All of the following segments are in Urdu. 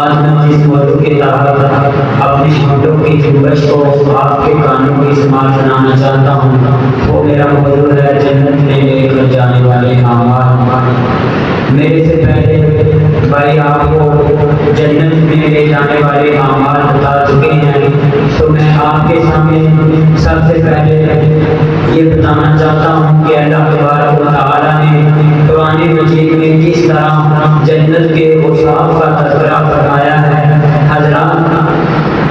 آج میں جس موضوع کے تحت اپنی ہونٹوں کی جنبش کو آپ کے کانوں کی سماعت سنانا چاہتا ہوں وہ میرا موضوع ہے جنت میں لے کر جانے والے اعمال۔ میرے سے پہلے بھائی آپ کو جنت میں لے جانے والے اعمال بتا چکے ہیں، تو میں آپ کے سامنے سب سے پہلے یہ بتانا چاہتا ہوں کہ اللہ تبارک و تعالیٰ نے قرآن مجید میں کس طرح جنت کے اوصاف کا تذکرہ فرمایا ہے۔ حضرات،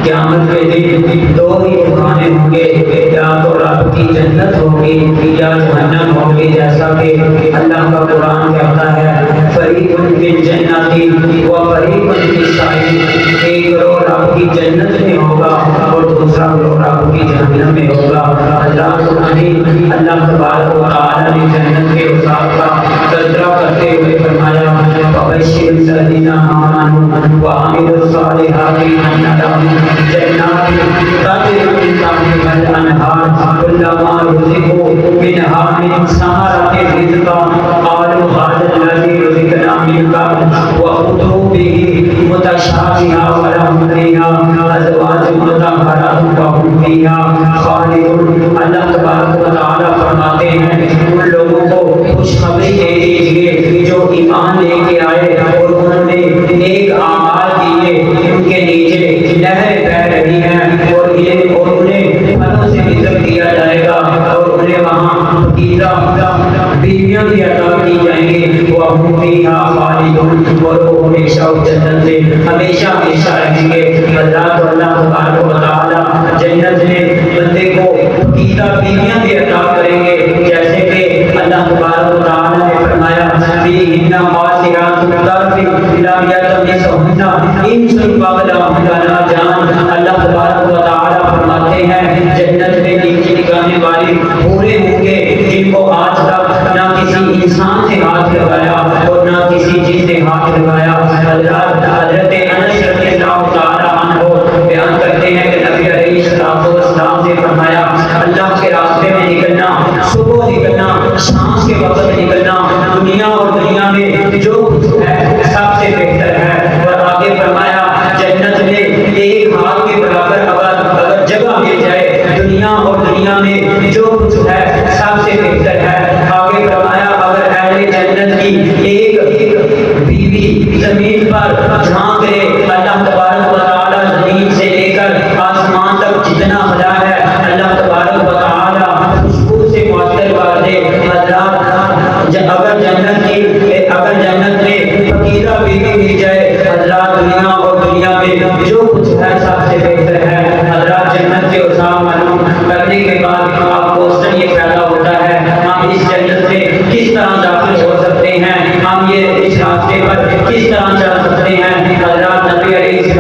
قیامت کے دن دو ہی دکانیں ہوں گے، یا تو رب کی جنت ہوگی یا جہنم ہوگی، جیسا کہ اللہ کا قرآن کہتا ہے فریق فی الجنت و فریق فی السعیر، ایک گروہ رب کی جنت میں ہوگا اور دوسرا گروہ رب کی جہنم میں ہوگا۔ اللہ تبارک و تعالیٰ نے جنت کے اوصاف کا تذکرہ کرتے ہوئے فرمایا فبشر الذین آمنوا وعملوا الصالحات ان لهم جنات تجری من تحتها الانہار کلما رزقوا منها من ثمرۃ رزقا قالوا هذا الذی رزقنا من قبل وأتوا به متشابہا ولهم فیہا ازواج مطہرۃ وهم فیہا خالدون۔ اللہ تبارک و تعالیٰ فرماتے ہیں ان لوگوں کو خوشخبری دے دیجیے جو ایمان لے کے آئے اور انہوں نے نیک اعمال کیے، ان کے نیچے نہریں بہہ رہی ہیں اور انہیں پھلوں سے رزق دیا جائے گا اور انہیں وہاں پکیزہ بیویاں بھی عطا کی جائیں گی، وَهُمْ فِيهَا خَالِدُونَ، اور وہ ہمیشہ اس جنت سے ہمیشہ ہمیشہ رہیں گے۔ حضرات، اللہ تبارک و تعالیٰ جنت میں بندے کو پکیزہ بیویاں بھی عطا کریں گے، جیسے کہ اللہ تبارک و تعالیٰ نے فرمایا فِيهِنَّ قَاصِرَاتُ الطَّرْفِ لَمْ يَطْمِثْهُنَّ إِنسٌ قَبْلَهُمْ وَلَا جَانٌ۔ اللہ تبارک و تعالیٰ فرماتے ہیں جنت میں نیکی نگاہنے والی حوریں ہوں گے جن کو آج تک نہ کسی انسان نے ہاتھ لگایا اور نہ کسی چیز نے ہاتھ لگایا۔ حضرت انس رضی اللہ تعالیٰ عنہ بیان کرتے ہیں کہ نبی علیہ السلام نے فرمایا اللہ کے راستے میں نکلنا، صبح نکلنا، شام کے وقت نکلنا دنیا اور دنیا میں جو کچھ ہے سب سے بہتر ہے۔ اور آگے فرمایا جنت میں ایک ہاتھ کے برابر اگر جگہ مل جائے دنیا اور دنیا میں جو کچھ ہے سب سے بہتر ہے۔ آگے فرمایا اگر اہل جنت کی ایک بیوی زمین پر جھانک لے، اللہ تبارک و تعالیٰ زمین سے لے کر آسمان تک جتنا بھلا ہے اللہ تبارک و تعالیٰ خوشبو سے معطر کر دے۔ حضرات، اگر جنت میں فقیرہ بیوی مل جائے، حضرات دنیا اور دنیا میں جو کچھ ہے سب سے بہتر ہے۔ حضرات، جنت کے اوصاف معلوم کرنے کے بعد آپ کو یہ پیدا ہوتا ہے ہم اس جنت میں کس طرح داخل ہو سکتے ہیں، ہم یہ اس راستے پر کس طرح چل سکتے ہیں۔ حضرات، نبی علیہ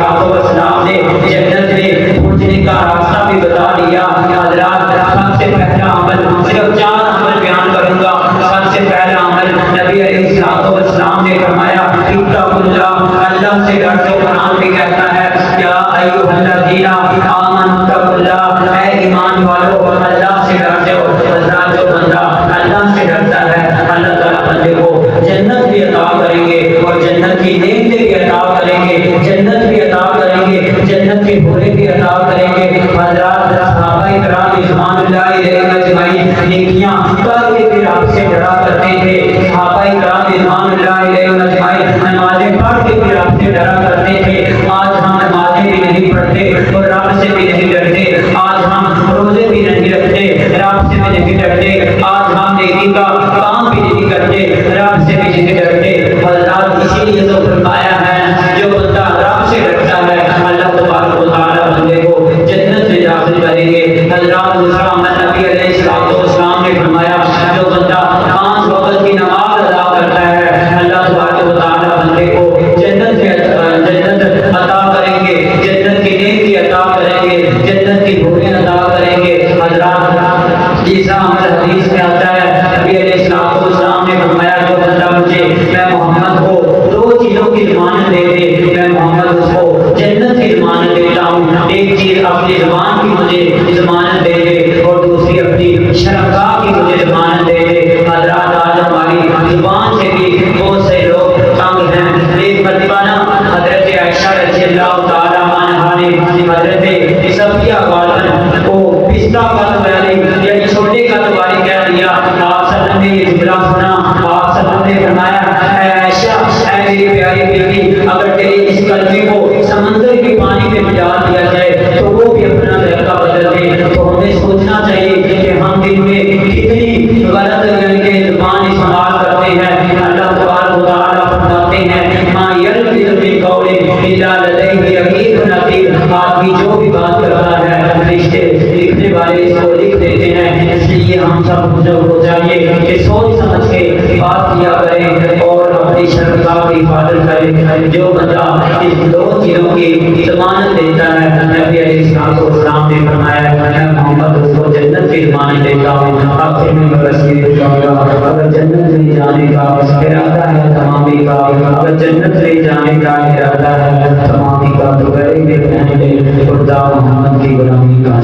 بزرگ کو چاہیے کہ سوچ سمجھ کے بات کیا کرے اور اپنی شرمگاہ کی حفاظت کرے. جو بندہ اس دو چیزوں کی ضمانت دیتا ہے, نبی علیہ السلام نے فرمایا میں محمد اس کو جنت کی ضمانت دیتا ہوں. آخر میں بس یہ اگر جنت لے جانے کا ارادہ ہے تمامی کا, اگر جنت لے جانے کا ارادہ ہے تمامی کا, تو گئے خدا محمد کی غلامی کا.